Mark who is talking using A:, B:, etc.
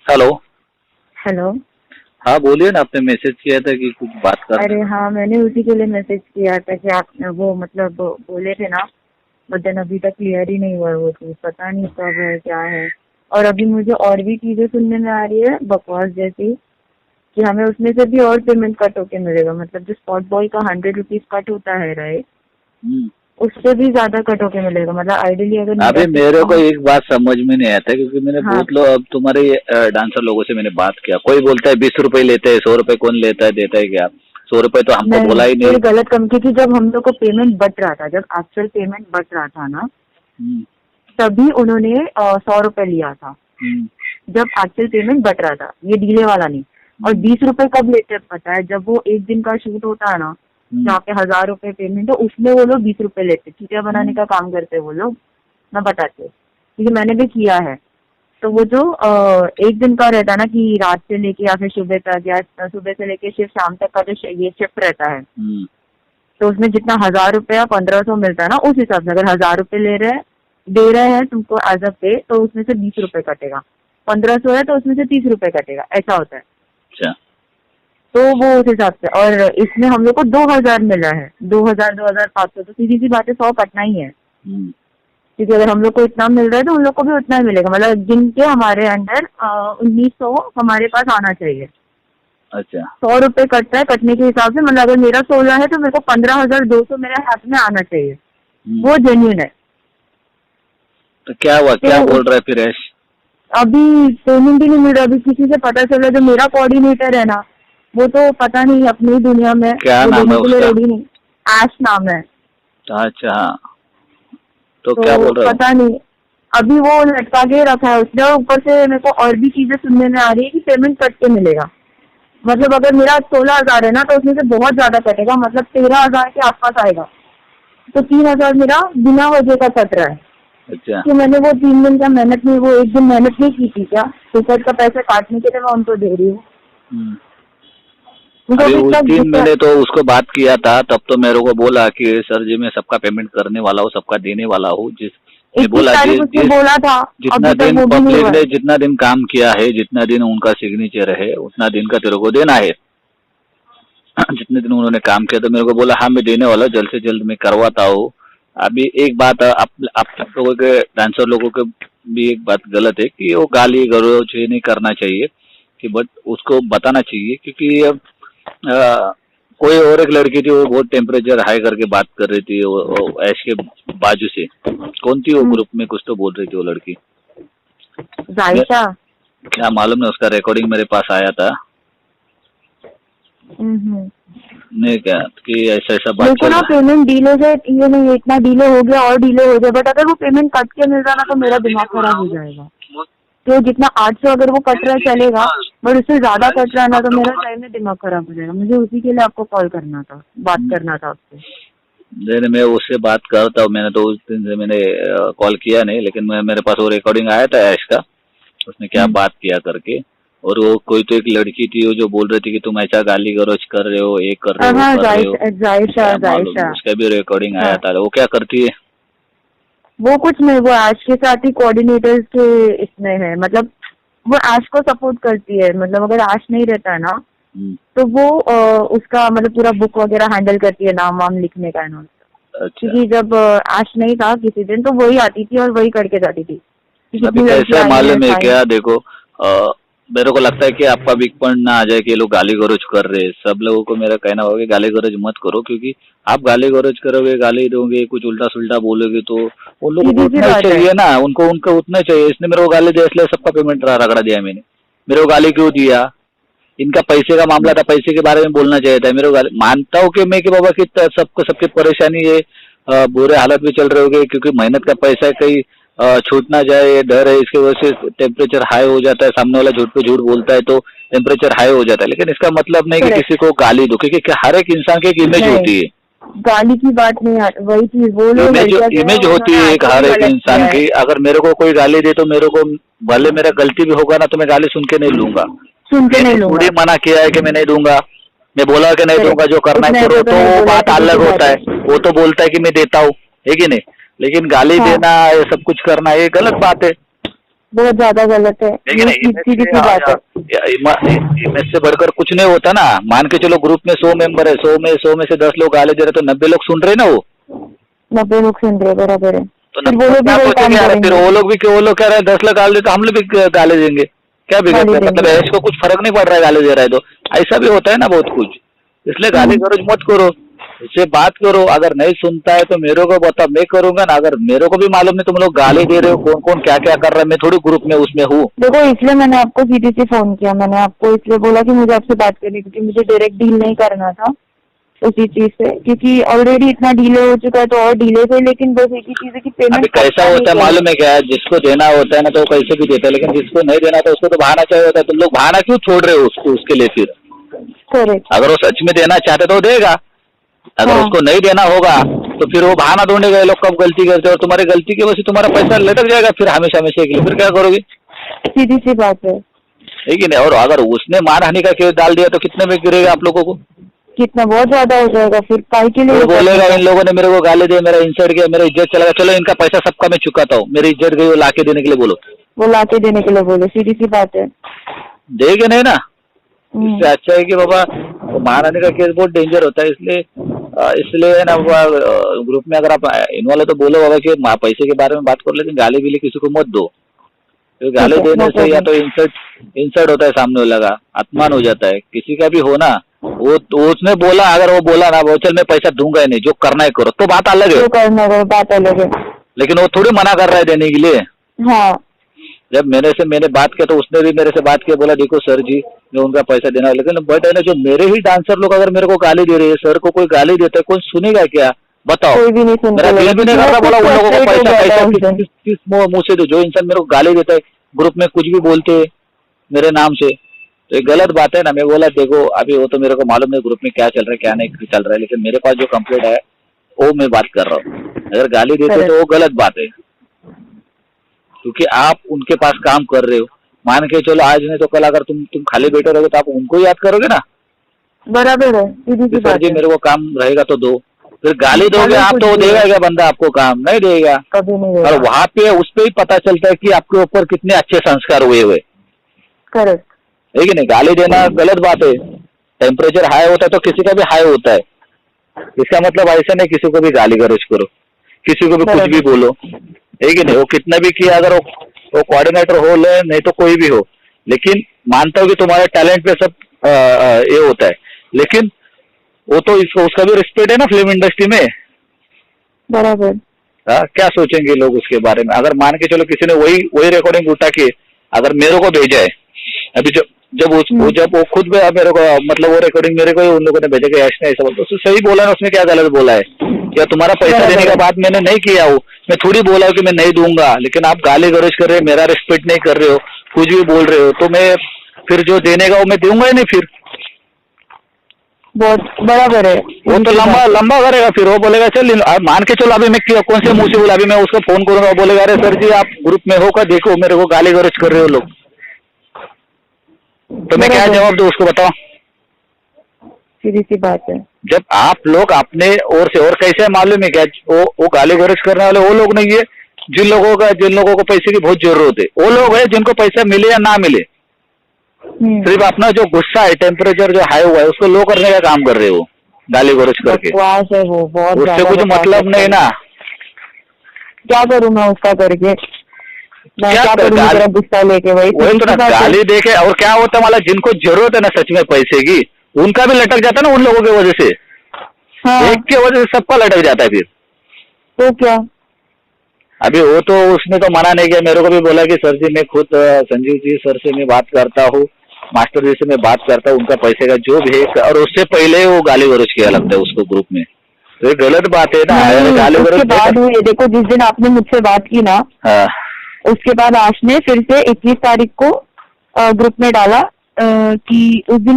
A: Hello.
B: Hello.
A: हाँ बोलिए ना, आपने मैसेज किया था कि कुछ बात कर।
B: अरे हाँ, मैंने उसी के लिए मैसेज किया था कि आप वो मतलब बोले थे ना, बट देन अभी तक क्लियर ही नहीं हुआ वो चीज, पता नहीं कब है क्या है। और अभी मुझे और भी चीजें सुनने में आ रही है बकवास जैसी, कि हमें उसमें से भी और पेमेंट कट होके मिलेगा। मतलब जो स्पॉट बॉय का 100 रुपीज कट होता है राइट, उससे भी ज्यादा कट होके मिलेगा। मतलब आइडियली अगर मेरा
A: अभी मेरे को एक बात समझ में नहीं आता, क्योंकि मैंने
B: हाँ
A: बहुत लोग, अब तुम्हारे डांसर लोगों से मैंने बात किया, कोई बोलता है 20 रुपए लेते हैं, 100 रुपए कौन लेता है, देता है क्या? 100 रुपए तो हमको बोला
B: नहीं,
A: ही नहीं।
B: फिर गलत कम, क्योंकि जब हम लोग को पेमेंट बट रहा था, जब एक्चुअल पेमेंट बट रहा था ना,
A: हम्म,
B: तभी उन्होंने 100 रुपए लिया था।
A: हम्म,
B: जब एक्चुअल पेमेंट बट रहा था, ये डीले वाला नहीं। और 20 रुपए कब लेते हैं पता है? जब वो एक दिन का शूट होता है ना, जहाँ पे 1000 रुपए पेमेंट है, उसमें वो लोग 20 रुपए लेते। चीटियां बनाने का काम करते हैं वो लोग, मैं बताती हूँ क्योंकि मैंने भी किया है। तो वो जो एक दिन का रहता है ना, कि रात से लेके या फिर सुबह तक, या सुबह से लेके सिर्फ शाम तक का जो ये शिफ्ट रहता है, तो उसमें जितना 1000 रुपए या 1500 मिलता है ना, उस हिसाब से अगर 1000 रुपए दे रहे हैं तुमको एज अ पे, तो उसमें से 20 रुपए कटेगा। 1500 है तो उसमें से 30 रुपए कटेगा, ऐसा होता है।
A: अच्छा।
B: तो वो उस हिसाब से, और इसमें हम लोग को 2000 मिला है, 2000 2500, तो सीधी सी बात है 100 कटना ही है। क्योंकि अगर हम लोग को इतना मिल रहा है तो उन लोग को भी उतना ही मिलेगा। मतलब जिनके हमारे अंडर 1900 हमारे पास आना चाहिए।
A: अच्छा।
B: 100 रुपए कटता है कटने के हिसाब से। मतलब अगर मेरा 16 है तो मेरे को 15,200 मेरे हाथ में आना चाहिए, वो जेन्यून है।
A: तो क्या हुआ,
B: तो
A: क्या बोल रहा है फिर ऐश?
B: अभी पेमेंट ही नहीं मिल रहा। अभी किसी से पता चला, जो मेरा कोऑर्डिनेटर है ना, वो तो पता नहीं अपनी ही दुनिया में,
A: क्या
B: वो
A: नाम है
B: देने के लिए
A: उसका?
B: रेडी नहीं। ऐश नाम है।
A: अच्छा हाँ, तो क्या
B: तो
A: बोल रहे हो?
B: पता नहीं, अभी वो लटका के रखा है उसने। और ऊपर से मेरे को और भी चीजें सुनने में आ रही है कि पेमेंट कट के मिलेगा। मतलब अगर मेरा 16,000 है ना, तो उसमें से बहुत ज्यादा कटेगा। मतलब 13,000 के आसपास आएगा। तो 3,000 मेरा बिना वजह का कट रहा है।
A: अच्छा।
B: कि मैंने वो 3 दिन का मेहनत नहीं, वो एक दिन मेहनत नहीं की थी क्या? टिकट का पैसा काटने के लिए मैं उनको दे रही हूँ।
A: अभी
B: अभी
A: उस
B: तक
A: दिन
B: जितना
A: मैंने तो उसको बात किया था, तब तो मेरे को बोला कि सर जी मैं सबका पेमेंट करने वाला हूँ, सबका देने वाला हूँ। मैं
B: 21
A: बोला
B: तारीख
A: जिस
B: उसने
A: जिस
B: बोला था,
A: जितना
B: अभी तक
A: दिन
B: वो भी नहीं
A: पब्लिक
B: हुआ
A: ने
B: है।
A: जितना दिन काम किया है, जितना दिन उनका सिग्नेचर है, उतना दिन का तेरे को देना है। जितने दिन उन्होंने काम किया, तो मेरे को बोला हाँ मैं देने वाला हूँ, जल्द से जल्द मैं करवाता हूँ। अभी एक बात, आप सब लोगों के, डांसर लोगों के भी एक बात गलत है कि वो गाली गलौज ये नहीं करना चाहिए, कि बट उसको बताना चाहिए। क्योंकि कोई और एक लड़की थी, वो बहुत टेम्परेचर हाई करके बात कर रही थी, वो ऐश के बाजू से। कौन थी वो? ग्रुप में कुछ तो बोल रही थी वो लड़की।
B: जायशा।
A: क्या मालूम है, उसका रिकॉर्डिंग मेरे पास आया था। नहीं क्या कि ऐसा ऐसा बात
B: देखो
A: चल
B: ना,
A: रहा
B: पेमेंट डीले से ये नहीं, इतना डीले हो गया और डीले हो जाए, बट अगर वो पेमेंट कट के मिल रहा ना, तो मेरा दिमाग खराब हो जाएगा। तो जितना 800 अगर वो कट रहा है चलेगा, बट उससे ज्यादा कट रहा है ना, तो मेरा टाइम में दिमाग खराब हो जाएगा। मुझे उसी के लिए आपको कॉल करना था, बात
A: है।
B: करना था आपसे।
A: नहीं, मैं उससे बात करता हूँ। मैंने तो उस दिन से मैंने कॉल किया नहीं, लेकिन मेरे पास वो रिकॉर्डिंग आया था ऐश का, उसने क्या बात किया करके। और वो कोई तो एक लड़की थी वो जो बोल रही थी कि तुम ऐसा गाली गलौज कर रहे हो, ये कर रहे हो,
B: हाँ,
A: कर रहे हो।
B: जायशा
A: क्या मालूम,
B: जायशा।
A: उसका भी रिकॉर्डिंग आया
B: हाँ,
A: था। वो क्या करती है?
B: वो कुछ नहीं, वो ऐश के साथ ही कोऑर्डिनेटर्स के इसमें है। मतलब वो ऐश को सपोर्ट करती है। मतलब अगर ऐश नहीं रहता है ना, तो वो उसका मतलब पूरा बुक वगैरह हैंडल करती है, नाम वाम लिखने का है।
A: अच्छा।
B: क्योंकि जब ऐश नहीं था किसी दिन, तो वही आती थी और वही करके जाती थी कि
A: अभी
B: कितनी
A: कैसा
B: लड़कियां आई हैं
A: मालूम है
B: साइन।
A: क्या? देखो, मेरे को लगता है कि आपका वीक पॉइंट ना आ जाए कि ये लोग गाली गलौज कर रहे हैं। सब लोगों को मेरा कहना होगा कि गाली गलौज मत करो, क्योंकि आप गाली गलौज करोगे, गाली दोगे, कुछ उल्टा सुल्टा बोलोगे, तो उन लोगों को
B: सीधी सी
A: उतना ही
B: बात है।
A: चाहिए ना, उनको उतना ही चाहिए। इसने मेरे को गाली दिया इसलिए सबका पेमेंट रगड़ा दिया मैंने। मेरे को गाली क्यों दिया? इनका पैसे का मामला था, पैसे के बारे में बोलना चाहिए था। मेरे को मानता हूँ कि मैं कि बाबा कि सबको सबकी परेशानी है, बुरे हालत में चल रहे होगे, क्योंकि मेहनत का पैसा है, कहीं छूट ना जाए, ये डर है। इसकी वजह से टेम्परेचर हाई हो जाता है, सामने वाला झूठ पे झूठ बोलता है तो टेम्परेचर हाई हो जाता है। लेकिन इसका मतलब नहीं कि
B: करेक्ट।
A: किसी को गाली दो, क्योंकि हर एक इंसान की एक इमेज
B: नहीं,
A: होती है।
B: गाली की बात नहीं आती। वही चीज वो लोग
A: इमेज
B: लड़कियां जो है,
A: इमेज होती
B: उन्होंने
A: है एक, हर
B: एक्चुअली
A: एक
B: गलत
A: इंसान
B: किया है।
A: की। अगर मेरे को कोई गाली दे तो मेरे को, भले मेरा गलती भी होगा ना, तो मैं गाली सुन के नहीं लूंगा।
B: सुन के
A: मैंने
B: नहीं
A: थोड़ी
B: लूंगा।
A: मना किया है कि मैं नहीं दूंगा। मैं बोला कि नहीं दूंगा,
B: करेक्ट।
A: जो करना है
B: उतने
A: करो,
B: तो
A: तो
B: नहीं
A: वो
B: बोला है,
A: बात
B: सीधी सी
A: अलग
B: बात
A: होता
B: है।
A: है। वो तो बोलता है कि मैं देता हूँ, है कि नहीं? लेकिन गाली
B: हाँ,
A: देना, ये सब कुछ करना, ये गलत बात है।
B: बहुत ज्यादा गलत है,
A: लेकिन
B: ये सीधी सी बात है।
A: इमेज से बढ़कर कुछ नहीं होता ना। मान के चलो ग्रुप में 100 मेंबर है, 100 में से 10 लोग गाली दे रहे तो 90 लोग सुन रहे ना। वो
B: 90 लोग सुन रहे, बराबर है।
A: तो
B: फिर वो लोग भी वही काम
A: फिर
B: करेंगे।
A: वो लोग कह रहे हैं 10 लोग गाली दे तो हम लोग भी गाली देंगे, क्या बिगड़
B: गाली
A: रहा है? मतलब
B: देंगे।
A: ऐश को कुछ फर्क नहीं पड़ रहा है गाली दे रहा है तो। ऐसा भी होता है ना बहुत कुछ। इसलिए गाली गलौज मत करो, उससे बात करो। अगर नहीं सुनता है तो मेरे को बताओ, मैं करूंगा ना। अगर मेरे को भी मालूम नहीं तुम लोग गाली दे रहे हो, कौन कौन क्या क्या कर रहा है, मैं थोड़ी ग्रुप में उसमें हूँ।
B: देखो, इसलिए मैंने आपको सीधी सी फोन किया। मैंने आपको इसलिए बोला कि मुझे आपसे बात करनी, क्योंकि मुझे डायरेक्ट डील नहीं करना था उसी चीज से, क्योंकि ऑलरेडी इतना डिले हो चुका है तो और डिले से। लेकिन बस एक ही चीज है कि पेमेंट
A: अभी कैसा होता है मालूम है क्या? जिसको देना होता है ना तो वो कैसे भी देता है, लेकिन जिसको नहीं देना तो उसको तो बहाना चाहिए होता है। तुम लोग बहाना क्यों छोड़ रहे हो उसको, उसके लिए? फिर
B: करेक्ट।
A: अगर वो सच में देना चाहते तो वो देगा, अगर
B: हाँ।
A: उसको नहीं देना होगा तो फिर वो बहाना ढूंढेगा। ये लोग कब गलती करते हैं, और तुम्हारी गलती की वजह से तुम्हारा पैसा लटक जाएगा फिर हमेशा हमेशा के लिए। फिर क्या करोगे?
B: सीधी सी बात है।
A: ठीक है नहीं? और अगर उसने मानहानि का केस डाल दिया तो कितने में गिरेगा आप लोगों को?
B: कितना बहुत ज्यादा हो जाएगा। फिर काय के लिए
A: वो बोलेगा इन लोगों ने मेरे को गाली दे, मेरा इंसल्ट किया, मेरा इज्जत चला गया, चलो इनका पैसा सबका मैं चुकाता हूँ, मेरी इज्जत गई, वो लाके देने के लिए बोलो।
B: वो लाके देने के लिए बोले, सीधी सी बात है।
A: देगे नहीं ना। इससे अच्छा है कि बाबा महारानी का केस बहुत डेंजर होता है। इसलिए ना ग्रुप में अगर आप इन्वॉल्व हो तो बोलो बाबा कि पैसे के बारे में बात करो, लेकिन गाली बिली किसी को मत दो। तो गाली देने से या तो इंसल्ट होता है सामने वाला का, अपमान हो जाता है। किसी का भी हो ना, वो उसने बोला, अगर वो बोला ना वो चल मैं पैसा दूंगा ही नहीं, जो करना है करो, तो बात अलग है।
B: जो करना है बात अलग है,
A: लेकिन वो थोड़ी मना कर रहा है देने के लिए।
B: हाँ।
A: जब मैंने बात किया तो उसने भी मेरे से बात किया, बोला देखो सर जी मैं उनका पैसा देना। लेकिन बट है ना, जो मेरे ही डांसर लोग अगर मेरे को गाली दे रहे हैं, सर को कोई गाली देता है, कौन सुनेगा क्या? बताओ।
B: कोई भी नहीं सुनता।
A: मेरा दिल भी नहीं करता बोला उन लोगों को पैसा किस मुंह से दो। जो इंसान मेरे को गाली देता है, ग्रुप में कुछ भी बोलते हैं मेरे नाम से, तो ये गलत बात है ना। मैं बोला देखो अभी वो तो मेरे को मालूम नहीं ग्रुप में क्या चल रहा है क्या नहीं चल रहा है, लेकिन मेरे पास जो कंप्लेंट है वो मैं बात कर रहा हूँ। अगर गाली देते तो वो गलत बात है, क्योंकि आप उनके पास काम कर रहे हो। मान के चलो आज नहीं तो कल अगर तुम खाली बैठे रहोगे तो आप उनको याद करोगे ना।
B: बराबर है, सीधी सी बात
A: सर जी
B: है।
A: मेरे को काम रहेगा तो दो। फिर गाली दोगे आप तो वो देगा क्या बंदा आपको काम? नहीं देगा,
B: कभी नहीं देगा।
A: और वहाँ पे उस पे ही पता चलता है कि आपके ऊपर कितने अच्छे संस्कार हुए हुए।
B: करेक्ट
A: है कि नहीं? गाली देना गलत बात है। टेम्परेचर हाई होता है तो किसी का भी हाई होता है। इसका मतलब ऐसा नहीं किसी को भी गाली गलौज करो, किसी को भी कुछ भी बोलो। है कि नहीं? वो कितना भी किया, अगर वो कोऑर्डिनेटर हो ले नहीं तो कोई भी हो, लेकिन मानता हूँ कि तुम्हारे टैलेंट पे सब ये होता है, लेकिन वो तो उसका भी रिस्पेक्ट है ना फिल्म इंडस्ट्री में।
B: बराबर।
A: क्या सोचेंगे लोग उसके बारे में? अगर मान के चलो किसी ने वही रिकॉर्डिंग उठा के अगर मेरे को भेजा है, अभी जब वो खुद मेरे को मतलब वो रिकॉर्डिंग मेरे को उन लोगों ने भेजा कि यश ने ऐसा बोला, तो सही बोला ना उसने? क्या गलत बोला है? क्या तुम्हारा पैसा देने का बात मैंने नहीं किया हूँ, मैं थोड़ी बोला हूँ कि मैं नहीं दूंगा, लेकिन आप गाली गलौज कर रहे हो, मेरा रिस्पेक्ट नहीं कर रहे हो, कुछ भी बोल रहे हो, तो मैं फिर जो देने का वो मैं दूंगा ही नहीं। फिर
B: बहुत बराबर है।
A: वो तो लंबा करेगा। फिर वो बोलेगा चल मान के चलो अभी मैं कौन से मुंह से बोला, अभी मैं उसको फोन करूंगा, बोलेगा अरे सर जी आप ग्रुप में हो का, देखो मेरे को गाली गलौज कर रहे हो लोग, तो मैं क्या जवाब दूं उसको? बताओ।
B: सीधी सी बात है।
A: जब आप लोग अपने ओर से, और कैसे मालूम है क्या, वो गाली गलौज करने वाले वो लोग नहीं है जिन लोगों को पैसे की बहुत जरूरत है। वो लोग है जिनको पैसा मिले या ना मिले, सिर्फ अपना जो गुस्सा है, टेम्परेचर जो हाई हुआ है, उसको लो करने का काम कर रहे हो गाली गलौज करके।
B: है वो बहुत,
A: उससे कुछ मतलब नहीं ना।
B: क्या करूँ मैं उसका करके? क्या करूँ गुस्सा लेके? वही
A: तो ना, गाली देके। और क्या होता है मतलब जिनको जरूरत है ना सच में पैसे की, उनका भी लटक जाता है ना उन लोगों की वजह से।
B: हाँ।
A: एक की वजह से सबका लटक जाता है फिर।
B: तो क्या
A: अभी वो तो उसने तो मना नहीं किया, मेरे को भी बोला कि सर जी मैं खुद संजीव जी सर से मैं बात करता हूँ, मास्टर जी से मैं बात करता हूँ, उनका पैसे का जो भी है। और उससे पहले वो गाली गलौज किया लगता है उसको ग्रुप में, तो ये गलत बात है ना। गाली गलौज
B: बाद हुई, देखो जिस दिन आपने मुझसे बात की ना,
A: हाँ,
B: उसके बाद आश ने फिर से 21 तारीख को ग्रुप में डाला कि उस दिन